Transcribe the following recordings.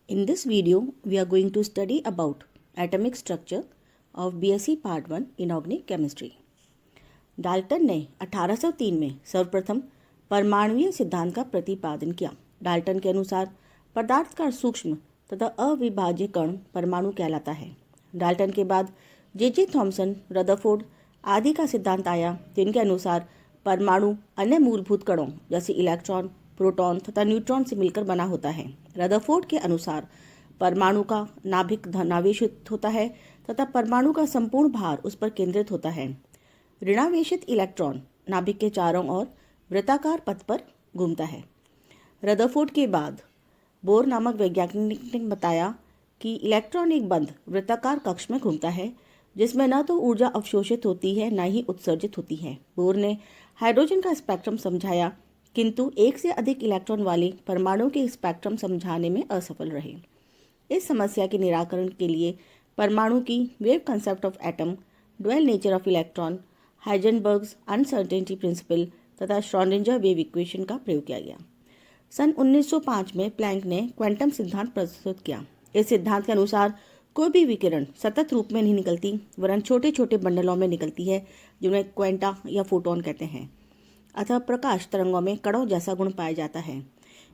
In this video, we are going to study about atomic structure of BSc Part 1 Inorganic Chemistry. Dalton ने 1803 में सर्वप्रथम परमाणुीय सिद्धांत का प्रतिपादन किया। डाल्टन के अनुसार पदार्थ का सूक्ष्म तथा अविभाज्य कण परमाणु कहलाता है। डाल्टन के बाद जे थॉमसन, रदरफोर्ड आदि का सिद्धांत आया, जिनके अनुसार परमाणु अन्य मूलभूत कणों जैसे इलेक्ट्रॉन, प्रोटॉन तथा न्यूट्रॉन से मिलकर बना होता है। रदरफोर्ड के अनुसार परमाणु का नाभिक धनावेशित होता है तथा परमाणु का संपूर्ण भार उस पर केंद्रित होता है। ऋणावेशित इलेक्ट्रॉन नाभिक के चारों ओर वृत्ताकार पथ पर घूमता है। रदरफोर्ड के बाद बोर नामक वैज्ञानिक ने बताया कि इलेक्ट्रॉन एक बंद वृत्ताकार कक्ष में घूमता है, जिसमें न तो ऊर्जा अवशोषित होती है न ही उत्सर्जित होती है। बोर ने हाइड्रोजन का स्पेक्ट्रम समझाया, किंतु एक से अधिक इलेक्ट्रॉन वाले परमाणु के स्पेक्ट्रम समझाने में असफल रहे। इस समस्या के निराकरण के लिए परमाणु की wave concept of atom, dual nature of electron, Heisenberg's uncertainty principle तथा श्रोडिंगर वेव इक्वेशन का प्रयोग किया गया। सन 1905 में प्लैंक ने क्वांटम सिद्धांत प्रस्तुत किया। इस सिद्धांत के अनुसार कोई भी विकिरण सतत रूप में नहीं निकलती, वरन छोटे छोटे बंडलों में निकलती है, जिन्हें क्वांटा या फोटोन कहते हैं। अतः प्रकाश तरंगों में कणों जैसा गुण पाया जाता है।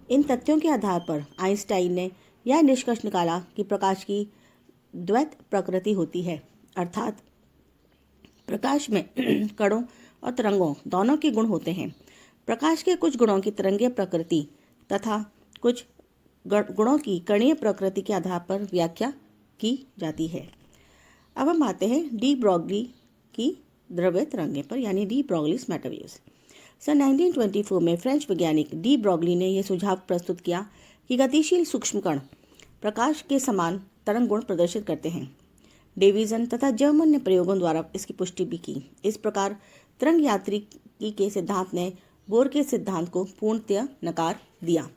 इन तथ्यों के आधार पर आइंस्टाइन ने यह निष्कर्ष निकाला कि प्रकाश की द्वैत प्रकृति होती है, अर्थात प्रकाश में कणों और तरंगों दोनों के गुण होते हैं। प्रकाश के कुछ गुणों की तरंगीय प्रकृति तथा कुछ गुणों की कणीय प्रकृति के आधार पर व्याख्या की जाती है। अब हम आते हैं डी ब्रॉगली की द्रव्य तरंगें पर, यानी डी ब्रॉगलीज मैटर वेव्स। सन 1924 में फ्रेंच वैज्ञानिक डी ब्रॉगली ने यह सुझाव प्रस्तुत किया कि गतिशील सूक्ष्म कण प्रकाश के समान तरंग गुण प्रदर्शित करते हैं। डेविसन तथा जर्मन ने प्रयोगों द्वारा इसकी पुष्टि भी की। इस प्रकार तरंग यांत्रिकी के सिद्धांत ने बोर के सिद्धांत को पूर्णतः नकार दिया।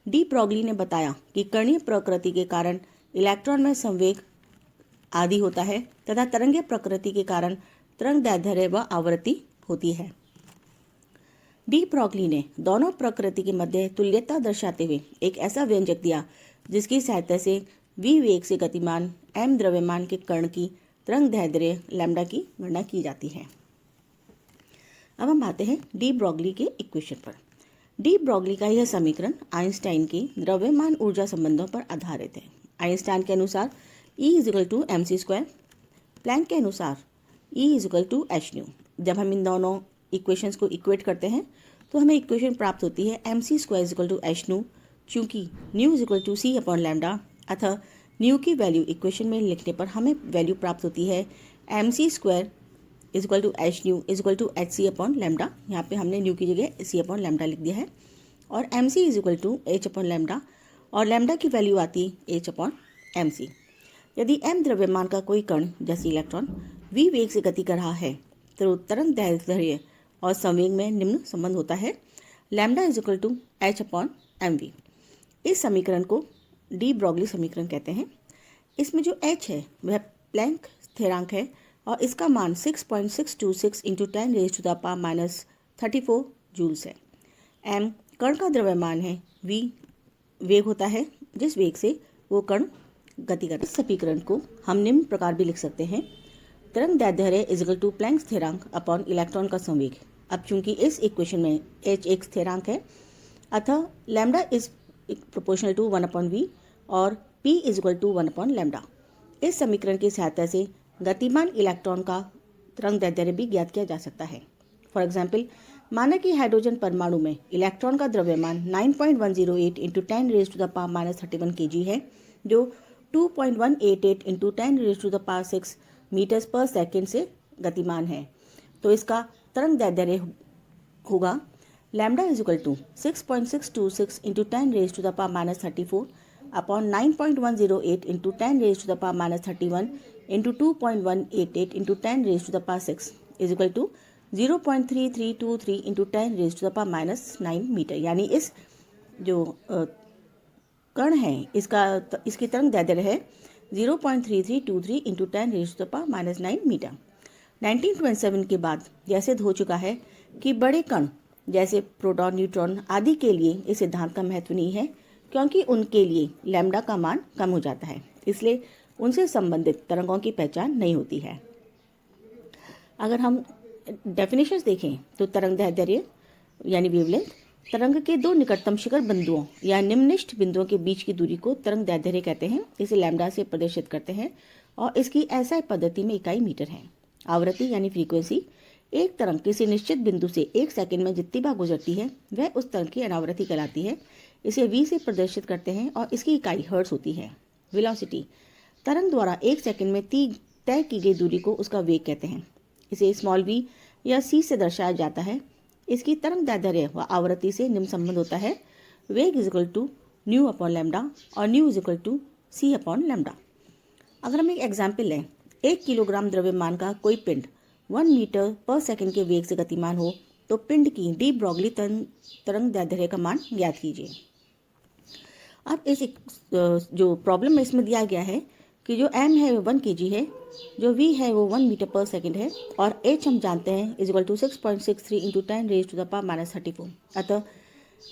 डी ब्रॉगली ने बताया कि कणीय प्रकृति के कारण इलेक्ट्रॉन में संवेग आदि होता है तथा तरंगीय प्रकृति के कारण तरंग दैर्ध्य व आवृत्ति होती है। डी ब्रॉगली ने दोनों प्रकृति के मध्य तुल्यता दर्शाते हुए एक ऐसा व्यंजक दिया जिसकी सहायता से v वेग से गतिमान m द्रव्यमान के कण की तरंग दैर्ध्य लैम्डा की गणना की जाती है। अब हम आते हैं डी ब्रॉगली के इक्वेशन पर। डी ब्रॉगली का यह समीकरण आइंस्टाइन के द्रव्यमान ऊर्जा संबंधों पर आधारित है। आइंस्टाइन के अनुसार E = mc², प्लैंक के अनुसार E = h²। जब हम इन दोनों इक्वेशंस को इक्वेट करते हैं तो हमें इक्वेशन प्राप्त होती है mc² = h², चूँकि μ c/λ, अतः न्यू की वैल्यू इक्वेशन में लिखने पर हमें वैल्यू प्राप्त होती है mc² = h² = hc/λ। यहाँ पे हमने न्यू की जगह c/λ लिख दिया है, और mc = h/λ, और लैम्डा की वैल्यू आती है h/mc। यदि m द्रव्यमान का कोई कण जैसे इलेक्ट्रॉन v वेग से गति कर रहा है तो तरंग दैर्ध्य और संवेग में निम्न संबंध होता है, लैम्डा = h/mv। इस समीकरण को डी ब्रॉगली समीकरण कहते हैं। इसमें जो h है वह प्लैंक स्थिरांक है और इसका मान 6.626 × 10⁻³ जूल्स है। m कण का द्रव्यमान है, v वेग होता है जिस वेग से वो कण गति करता है। इस समीकरण को हम निम्न प्रकार भी लिख सकते हैं: तरंग दैर्ध्य = प्लैंक स्थिरांक अपॉन इलेक्ट्रॉन का संवेग। अब चूंकि इस इक्वेशन में h एक स्थिरांक है, अतः lambda is proportional to 1/v और p = 1/λ। इस समीकरण की सहायता से गतिमान इलेक्ट्रॉन का तरंग दैर्ध्य भी ज्ञात किया जा सकता है। फॉर एग्जाम्पल, माना कि हाइड्रोजन परमाणु में इलेक्ट्रॉन का द्रव्यमान 9.108 × 10⁻³ kg है, जो 2.188 × 10⁻6 मीटर्स पर सेकेंड से गतिमान है। तो इसका तरंग दैर्ध्य होगा लैम्डा = 6.626 × 10⁻34 अपॉन 9.108 × 10⁻31 × 2.188 × 10⁻6 = 0.3323 × 10⁻9 मीटर। यानी इस जो कण है इसकी तरंग दैर्ध्य है 0.3323 × 10⁻9 मीटर। 1927 के बाद यह सिद्ध हो चुका है कि बड़े कण जैसे प्रोटॉन, न्यूट्रॉन आदि के लिए इस सिद्धांत का महत्व नहीं है, क्योंकि उनके लिए लैम्डा का मान कम हो जाता है, इसलिए उनसे संबंधित तरंगों की पहचान नहीं होती है। अगर हम डेफिनेशंस देखें तो तरंग दैर्ध्य यानी वेवलेंथ तरंग के दो निकटतम शिखर बिंदुओं या निम्ननिष्ठ बिंदुओं के बीच की दूरी को तरंग दैर्ध्य कहते हैं। इसे लैम्डा से प्रदर्शित करते हैं और इसकी ऐसा पद्धति में इकाई मीटर है। आवृत्ति यानी फ्रीक्वेंसी एक तरंग किसी निश्चित बिंदु से 1 सेकंड में जितनी बार गुजरती है वह उस तरंग की अनावृत्ति कहलाती है। इसे v से प्रदर्शित करते हैं और इसकी इकाई हर्ट्ज होती है। वेलोसिटी तरंग द्वारा 1 सेकंड में तय की गई दूरी को उसका वेग कहते हैं। इसे स्मॉल v या c से दर्शाया जाता है। इसकी तरंग दैर्ध्य व आवृत्ति से निम्न संबंध होता है, वेग is equal to nu upon lambda और nu is equal to c upon lambda. अगर हम एक एग्जाम्पल लें, 1 किलोग्राम द्रव्यमान का कोई पिंड 1 मीटर पर सेकंड के वेग से गतिमान हो तो पिंड की डी ब्रॉगली तरंग दैर्ध्य का मान ज्ञात कीजिए। अब इस जो प्रॉब्लम में इसमें दिया गया है कि जो m है वो 1 kg है, जो v है वो 1 मीटर पर सेकंड है और h हम जानते हैं is equal to 6.63 into 10 raise to the power minus 34। अतः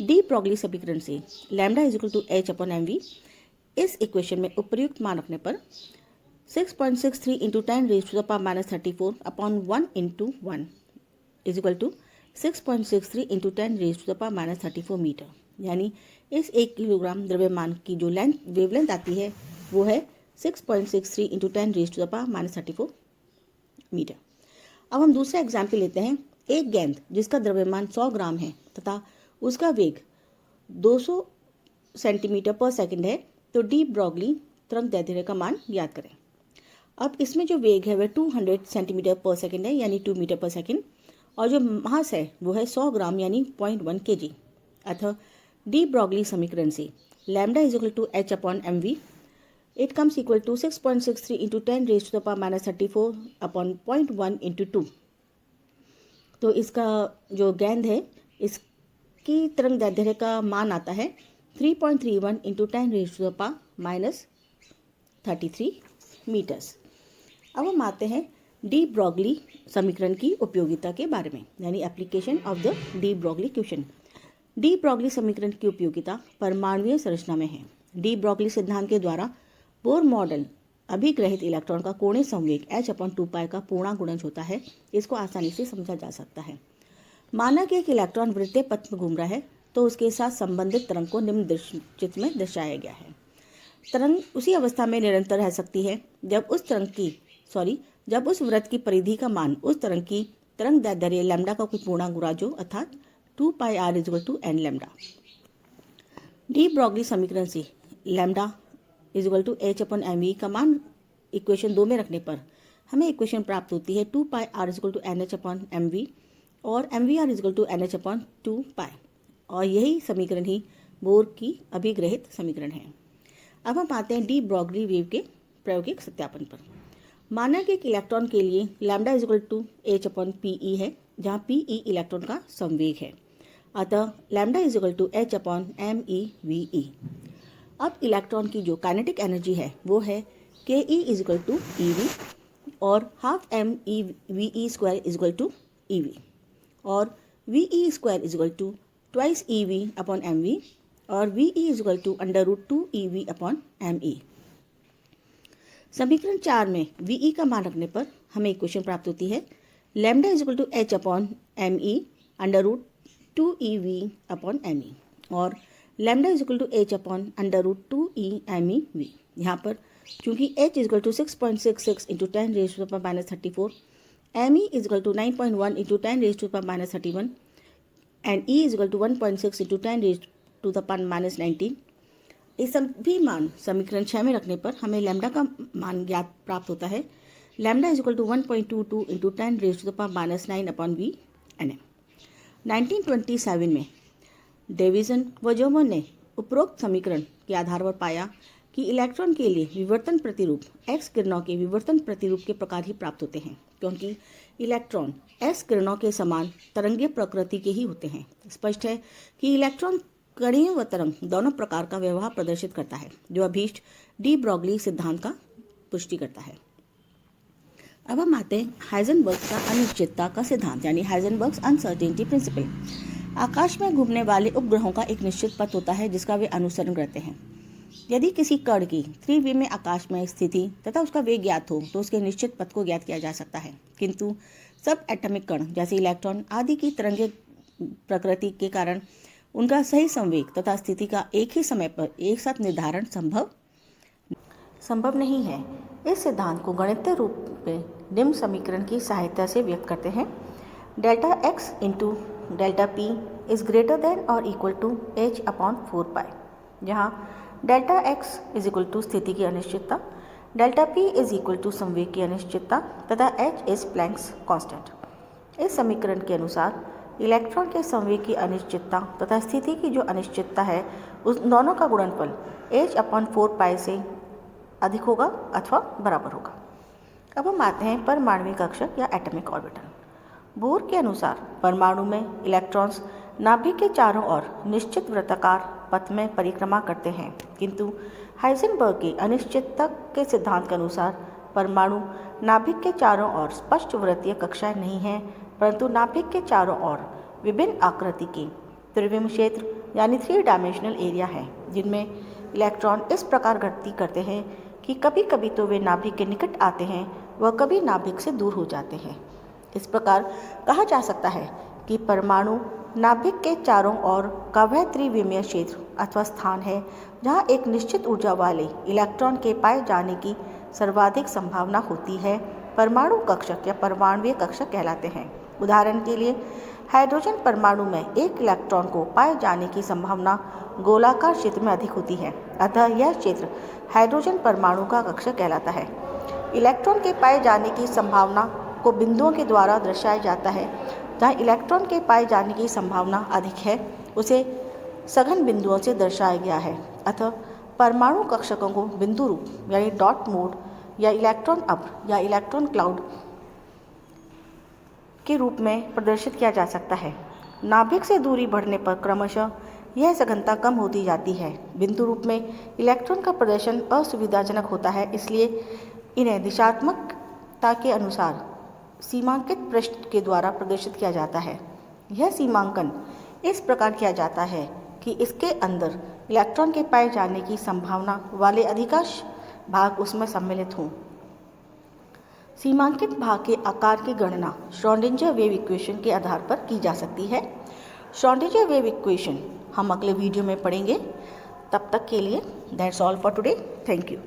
डी ब्रॉगली समीकरण से lambda is equal to h upon mv इस इक्वेशन में उपयुक्त मान रखने पर 6.63 into 10 raise to the power minus 34 upon 1 into 1 is equal to 6.63 into 10 raise to the power minus 34 metre. यानी इस 1 किलोग्राम द्रव्यमान की जो वेवलेंथ आती है वो है 6.63 into 10 raise to the power minus 34 metre. अब हम दूसरा एग्जाम्पल लेते हैं। एक गेंद जिसका द्रव्यमान 100 ग्राम है तथा उसका वेग 200 सेंटीमीटर पर सेकंड है तो डी ब्रॉगली तरंग दैर्ध्य का मान ज्ञात करें। अब इसमें जो वेग है वह 200 सेंटीमीटर पर सेकंड है यानी 2 मीटर पर सेकंड और जो मास है वो है 100 ग्राम यानी 0.1 kg। अतः डी ब्रॉगली समीकरण से lambda is equal to h upon mv it comes equal to 6.63 into 10 raise to the power minus 34 upon 0.1 into 2। तो इसका जो गेंद है इसकी तरंग दैर्ध्य का मान आता है 3.31 into 10 raise to the power minus 33 metres. अब हम आते हैं डी ब्रॉगली समीकरण की उपयोगिता के बारे में, यानी application of the de Broglie equation. D Broglie समीकरण की उपयोगिता परमाणुीय संरचना में है। डी ब्रॉगली सिद्धांत के द्वारा बोर मॉडल अभिग्रहित इलेक्ट्रॉन का कोणीय संवेग h अपॉन 2π का पूर्णांक गुणज होता है। इसको आसानी से समझा जा सकता है। माना कि एक इलेक्ट्रॉन वृत्तीय पथ में घूम रहा है तो उसके साथ संबंधित तरंग को निम्न चित्र में दर्शाया गया है। तरंग उसी अवस्था में निरंतर रह सकती है जब उस वृत्त की परिधि का मान उस तरंग की तरंग दैर्ध्य लैम्डा का कोई पूर्णांक गुणज हो अर्थात 2πr is equal to n lambda. De Broglie समीकरण से lambda is equal to h upon mv का मान इक्वेशन 2 में रखने पर हमें इक्वेशन प्राप्त होती है 2πr is equal to nh upon mv और mvr is equal to nh upon 2π और यही समीकरण ही बोर की अभिग्रहित समीकरण है। अब हम आते हैं डी ब्रॉगली वेव के प्रायोगिक सत्यापन पर। माना कि एक इलेक्ट्रॉन के लिए lambda is equal to h upon pe है जहाँ pe इलेक्ट्रॉन का संवेग है। अतः lambda is equal to h upon MeVe। अब इलेक्ट्रॉन की जो काइनेटिक एनर्जी है वो है ke is equal to ev और half MeVe square is equal to ev और Ve square is equal to twice ev upon mv और Ve is equal to √2 ev upon me। समीकरण 4 में Ve का मान रखने पर हमें इक्वेशन प्राप्त होती है lambda is equal to h upon me √2 ev upon me और lambda is equal to h upon √2 e me। यहाँ पर चूंकि h is equal to 6.66 into 10 raise to the power minus 34, me is equal to 9.1 into 10 raise to the power minus 31 and e is equal to 1.6 into 10 raise to the power minus 19। इस सभी मान समीकरण 6 में रखने पर हमें lambda का मान ज्ञात प्राप्त होता है lambda is equal to 1.22 into 10 raise to the power minus 9 upon v n m. 1927 में डेविसन व जोमन ने उपरोक्त समीकरण के आधार पर पाया कि इलेक्ट्रॉन के लिए विवर्तन प्रतिरूप एक्स किरणों के विवर्तन प्रतिरूप के प्रकार ही प्राप्त होते हैं क्योंकि इलेक्ट्रॉन एक्स किरणों के समान तरंगीय प्रकृति के ही होते हैं। स्पष्ट है कि इलेक्ट्रॉन कणीय व तरंग दोनों प्रकार का व्यवहार प्रदर्शित करता है जो अभीष्ट डी ब्रॉगली सिद्धांत का पुष्टि करता है। अब हम आते हैं हाइजेनबर्ग का अनिश्चितता का सिद्धांत यानी हाइजेनबर्ग्स अनसर्टेनिटी प्रिंसिपल। आकाश में घूमने वाले उपग्रहों का एक निश्चित पथ होता है जिसका वे अनुसरण करते हैं। यदि किसी कण की त्रिविमीय आकाश में स्थिति तथा उसका वेग ज्ञात हो तो उसके निश्चित पथ को ज्ञात किया जा सकता है, किंतु सब एटॉमिक कण जैसे इलेक्ट्रॉन आदि की तरंगे प्रकृति के कारण उनका सही संवेग तथा स्थिति का एक ही समय पर एक साथ निर्धारण संभव नहीं है। इस सिद्धांत को गणितीय रूप में निम्न समीकरण की सहायता से व्यक्त करते हैं। Delta x into delta p is greater than और equal to h upon 4 pi, जहाँ delta x is equal to स्थिति की अनिश्चितता, delta p is equal to संवेग की अनिश्चितता तथा h इज प्लैंक्स कांस्टेंट। इस समीकरण के अनुसार इलेक्ट्रॉन के संवेग की अनिश्चितता तथा स्थिति की जो अनिश्चितता है उस दोनों का गुणनफल h अपॉन 4 पाई से अधिक होगा अथवा बराबर होगा। अब हम आते हैं परमाणुविक कक्षक या एटॉमिक ऑर्बिटल। बोर के अनुसार परमाणु में इलेक्ट्रॉन्स नाभिक के चारों ओर निश्चित वृत्ताकार पथ में परिक्रमा करते हैं, किंतु हाइजेनबर्ग की अनिश्चितता के सिद्धांत के अनुसार परमाणु नाभिक के चारों ओर स्पष्ट वृत्तीय कक्षाएं नहीं हैं, परंतु नाभिक के चारों ओर विभिन्न आकृति के त्रिविम क्षेत्र यानी 3 डायमेंशनल एरिया हैं, जिनमें इलेक्ट्रॉन इस प्रकार गति करते हैं कि कभी कभी तो वे नाभिक के निकट आते हैं व कभी नाभिक से दूर हो जाते हैं। इस प्रकार कहा जा सकता है कि परमाणु नाभिक के चारों ओर का वह त्रिविमीय क्षेत्र अथवा स्थान है जहाँ एक निश्चित ऊर्जा वाले इलेक्ट्रॉन के पाए जाने की सर्वाधिक संभावना होती है। परमाणु कक्षक या परमाणुवीय कक्षक कहलाते हैं। उदाहरण के लिए हाइड्रोजन परमाणु में एक इलेक्ट्रॉन को पाए जाने की संभावना गोलाकार क्षेत्र में अधिक होती है, अतः यह क्षेत्र हाइड्रोजन परमाणु का कक्षक कहलाता है। इलेक्ट्रॉन के पाए जाने की संभावना को बिंदुओं के द्वारा दर्शाया जाता है। जहाँ इलेक्ट्रॉन के पाए जाने की संभावना अधिक है उसे सघन बिंदुओं से दर्शाया गया है। अतः परमाणु कक्षकों को बिंदु रूप यानी डॉट मोड या इलेक्ट्रॉन अप या इलेक्ट्रॉन क्लाउड के रूप में प्रदर्शित किया जा सकता है। नाभिक से दूरी बढ़ने पर क्रमशः यह सघनता कम होती जाती है। बिंदु रूप में इलेक्ट्रॉन का प्रदर्शन असुविधाजनक होता है, इसलिए इन्हें दिशात्मकता के अनुसार सीमांकित पृष्ठ के द्वारा प्रदर्शित किया जाता है। यह सीमांकन इस प्रकार किया जाता है कि इसके अंदर इलेक्ट्रॉन के पाए जाने की संभावना वाले अधिकांश भाग उसमें सम्मिलित हों। सीमांकित भाग के आकार की गणना श्रोडिंगर वेव इक्वेशन के आधार पर की जा सकती है। श्रोडिंगर वेव इक्वेशन हम अगले वीडियो में पढ़ेंगे। तब तक के लिए that's all for today. Thank you.